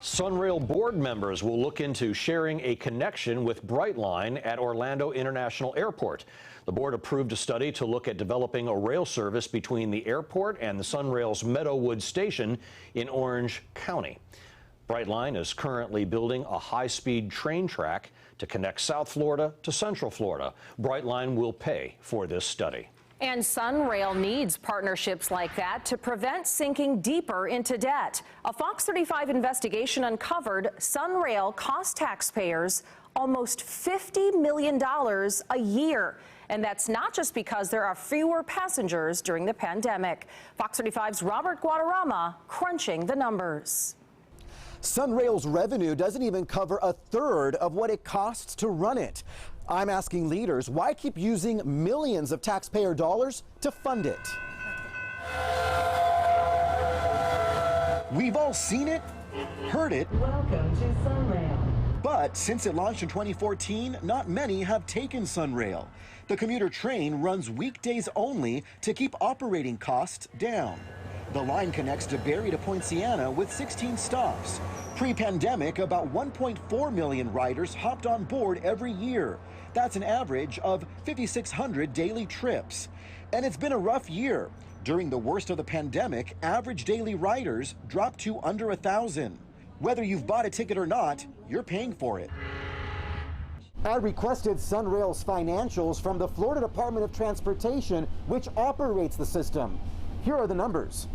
Sunrail board members will look into sharing a connection with Brightline at Orlando International Airport. The board approved a study to look at developing a rail service between the airport and the Sunrail's Meadowood station in Orange County. Brightline is currently building a high-speed train track to connect South Florida to Central Florida. Brightline will pay for this study. And Sunrail needs partnerships like that to prevent sinking deeper into debt. A Fox 35 investigation uncovered Sunrail cost taxpayers almost $50 million a year. And that's not just because there are fewer passengers during the pandemic. Fox 35's Robert Guadarrama crunching the numbers. Sunrail's revenue doesn't even cover a third of what it costs to run it. I'm asking leaders, why keep using millions of taxpayer dollars to fund it? We've all seen it, heard it. Welcome to Sunrail. But since it launched in 2014, not many have taken Sunrail. The commuter train runs weekdays only to keep operating costs down. The line connects DeBary to Poinciana with 16 stops. Pre-pandemic, about 1.4 million riders hopped on board every year. That's an average of 5,600 daily trips. And it's been a rough year. During the worst of the pandemic, average daily riders dropped to under 1,000. Whether you've bought a ticket or not, you're paying for it. I requested Sunrail's financials from the Florida Department of Transportation, which operates the system. Here are the numbers.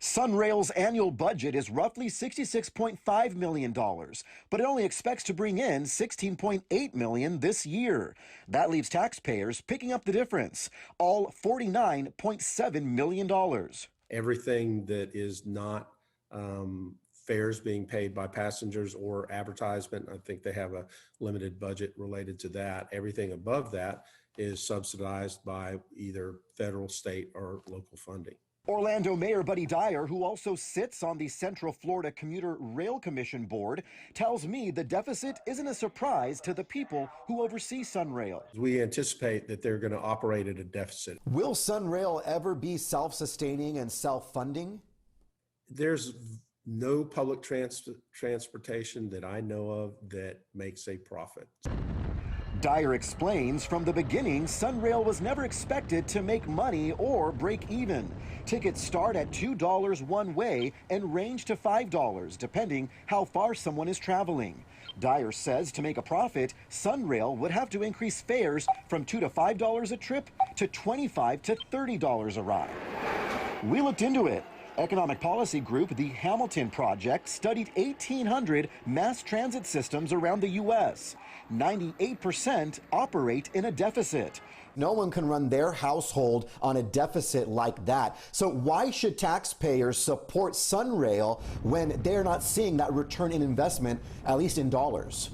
Sunrail's annual budget is roughly $66.5 million, but it only expects to bring in $16.8 million this year. That leaves taxpayers picking up the difference, all $49.7 million. Everything that is not fares being paid by passengers or advertisement, I think they have a limited budget related to that. Everything above that is subsidized by either federal, state, or local funding. Orlando Mayor Buddy Dyer, who also sits on the Central Florida Commuter Rail Commission board, tells me the deficit isn't a surprise to the people who oversee Sunrail. We anticipate that they're going to operate at a deficit. Will Sunrail ever be self-sustaining and self-funding? There's no public transportation that I know of that makes a profit. Dyer explains from the beginning, Sunrail was never expected to make money or break even. Tickets start at $2 one way and range to $5, depending how far someone is traveling. Dyer says to make a profit, Sunrail would have to increase fares from $2 to $5 a trip to $25 to $30 a ride. We looked into it. Economic policy group, the Hamilton Project, studied 1,800 mass transit systems around the U.S. 98% operate in a deficit. No one can run their household on a deficit like that. So why should taxpayers support Sunrail when they're not seeing that return in investment, at least in dollars?